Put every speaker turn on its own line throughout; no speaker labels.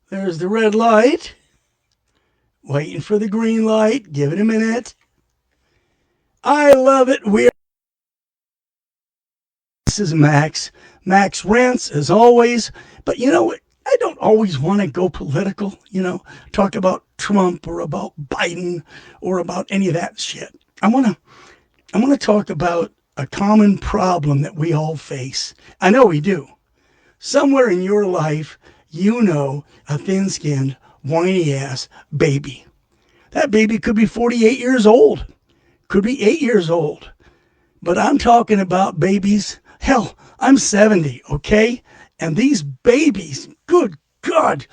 There's the red light. Waiting for the green light. Give it a minute. I love it. This is Max. Max Rants, as always. But you know what? I don't always want to go political, talk about Trump or about Biden or about any of that shit. I want to talk about a common problem that we all face. I know we do. Somewhere in your life, you know a thin-skinned, whiny-ass baby. That baby could be 48 years old, could be 8 years old. But I'm talking about babies. Hell, I'm 70, okay? And these babies, good God,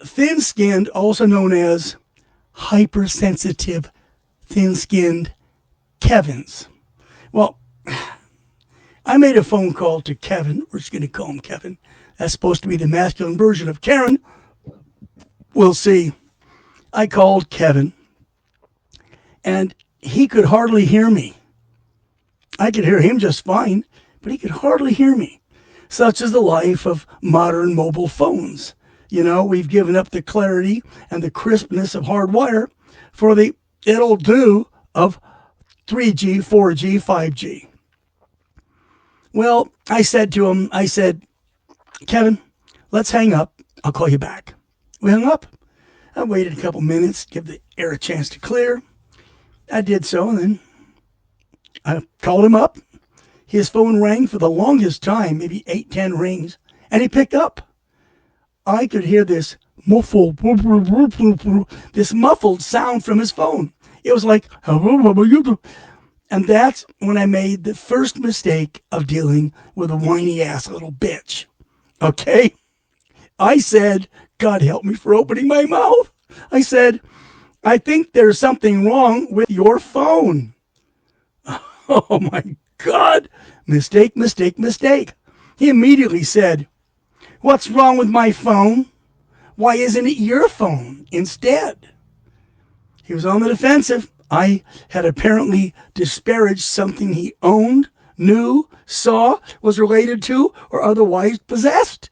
thin-skinned, also known as hypersensitive, thin-skinned Kevins. Well, I made a phone call to Kevin. We're just going to call him Kevin. That's supposed to be the masculine version of Karen. We'll see. I called Kevin, and he could hardly hear me. I could hear him just fine, but he could hardly hear me. Such is the life of modern mobile phones. We've given up the clarity and the crispness of hardwire for the it'll do of 3G, 4G, 5G. Well, I said to him, Kevin, let's hang up. I'll call you back. We hung up. I waited a couple minutes, give the air a chance to clear. I did so, and then I called him up. His phone rang for the longest time, maybe 8-10 rings, and he picked up. I could hear this muffled sound from his phone. It was like, and that's when I made the first mistake of dealing with a whiny ass little bitch. Okay? I said, God help me for opening my mouth. I said, I think there's something wrong with your phone. Oh my God. Mistake, mistake, mistake. He immediately said, what's wrong with my phone? Why isn't it your phone instead? He was on the defensive. I had apparently disparaged something he owned, knew, saw, was related to, or otherwise possessed.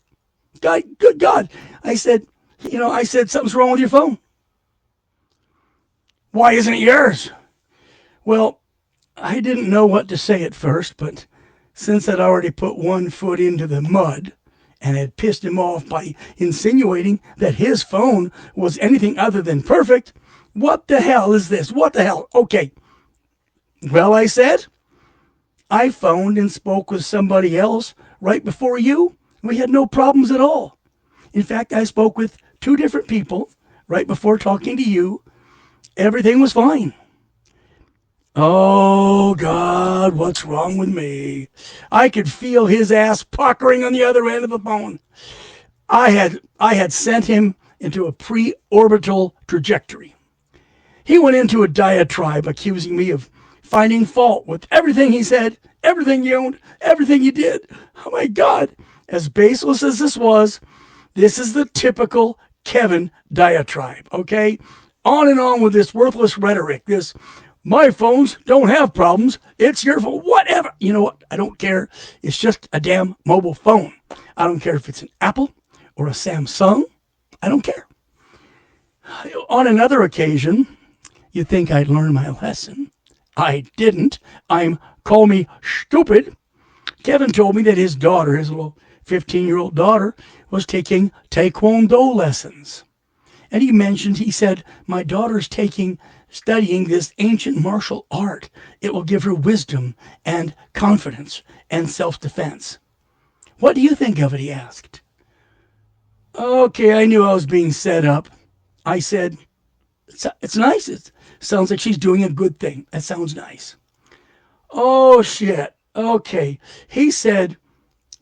God, good God. I said, something's wrong with your phone. Why isn't it yours? Well, I didn't know what to say at first, but since I'd already put one foot into the mud and had pissed him off by insinuating that his phone was anything other than perfect, what the hell is this? What the hell? Okay. Well, I said, I phoned and spoke with somebody else right before you. We had no problems at all. In fact, I spoke with 2 different people right before talking to you. Everything was fine. Oh, God, what's wrong with me? I could feel his ass puckering on the other end of the phone. I had sent him into a pre-orbital trajectory. He went into a diatribe accusing me of finding fault with everything he said, everything he owned, everything he did. Oh, my God. As baseless as this was, this is the typical Kevin diatribe, okay? On and on with this worthless rhetoric, this my phones don't have problems. It's your phone. Whatever. You know what? I don't care. It's just a damn mobile phone. I don't care if it's an Apple or a Samsung. I don't care. On another occasion, you'd think I'd learned my lesson. I didn't. Call me stupid. Kevin told me that his daughter, his little 15-year-old daughter, was taking Taekwondo lessons. And he said, my daughter's studying this ancient martial art. It will give her wisdom and confidence and self-defense. What do you think of it? He asked. Okay, I knew I was being set up. I said, it's nice. It sounds like she's doing a good thing. That sounds nice. Oh, shit. Okay. He said,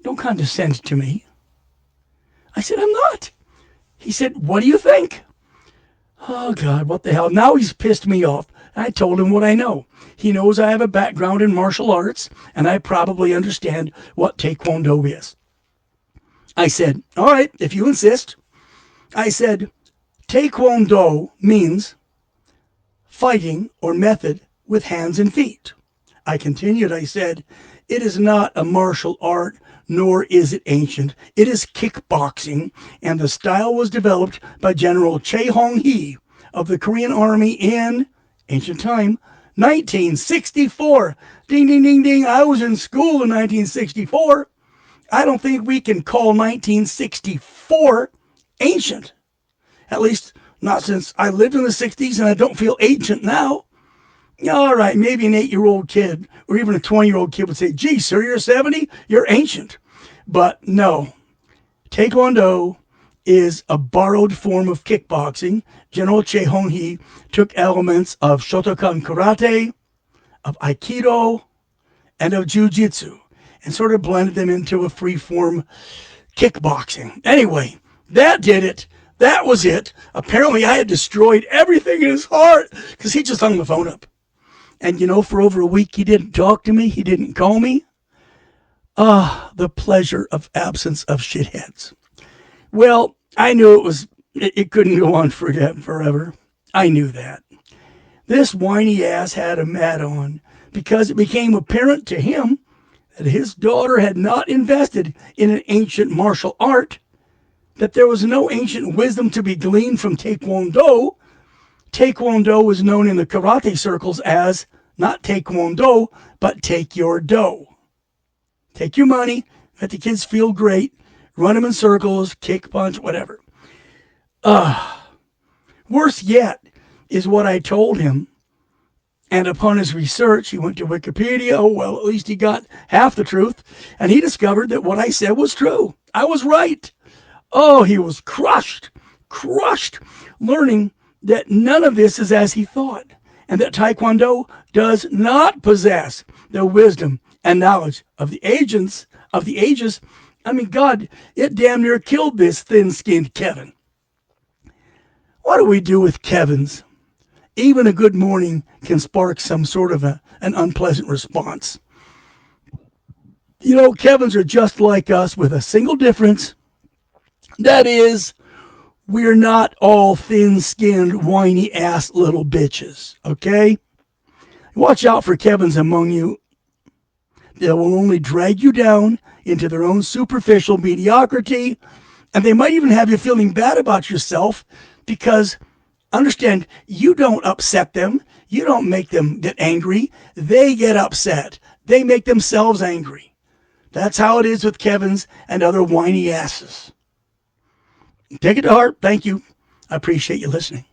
don't condescend to me. I said, I'm not. He said, what do you think? Oh, God, what the hell? Now he's pissed me off. I told him what I know. He knows I have a background in martial arts, and I probably understand what Taekwondo is. I said, all right, if you insist. I said, Taekwondo means fighting or method with hands and feet. I continued, I said, it is not a martial art, nor is it ancient. It is kickboxing, and the style was developed by General Chae Hong-hee of the Korean Army in ancient time, 1964. Ding, ding, ding, ding. I was in school in 1964. I don't think we can call 1964 ancient. At least not since I lived in the 60s and I don't feel ancient now. All right, maybe an 8-year-old kid or even a 20-year-old kid would say, gee, sir, you're 70, you're ancient. But no, Taekwondo is a borrowed form of kickboxing. General Chae Hong-hee took elements of Shotokan karate, of Aikido, and of Jiu-Jitsu and sort of blended them into a free-form kickboxing. Anyway, that did it. That was it. Apparently, I had destroyed everything in his heart because he just hung the phone up. And, for over a week, he didn't talk to me. He didn't call me. The pleasure of absence of shitheads. Well, I knew it couldn't go on forever. I knew that. This whiny ass had a mat on because it became apparent to him that his daughter had not invested in an ancient martial art, that there was no ancient wisdom to be gleaned from Taekwondo. Taekwondo was known in the karate circles as not Taekwondo, but take your dough. Take your money, let the kids feel great, run them in circles, kick, punch, whatever. Worse yet is what I told him. And upon his research, he went to Wikipedia. Oh, well, at least he got half the truth. And he discovered that what I said was true. I was right. Oh, he was crushed, learning that none of this is as he thought, and that Taekwondo does not possess the wisdom and knowledge of the ages. I mean, God, it damn near killed this thin-skinned Kevin. What do we do with Kevins? Even a good morning can spark some sort of an unpleasant response. Kevins are just like us with a single difference. That is, we're not all thin-skinned, whiny-ass little bitches, okay? Watch out for Kevins among you. They will only drag you down into their own superficial mediocrity, and they might even have you feeling bad about yourself because, understand, you don't upset them. You don't make them get angry. They get upset. They make themselves angry. That's how it is with Kevins and other whiny asses. Take it to heart. Thank you. I appreciate you listening.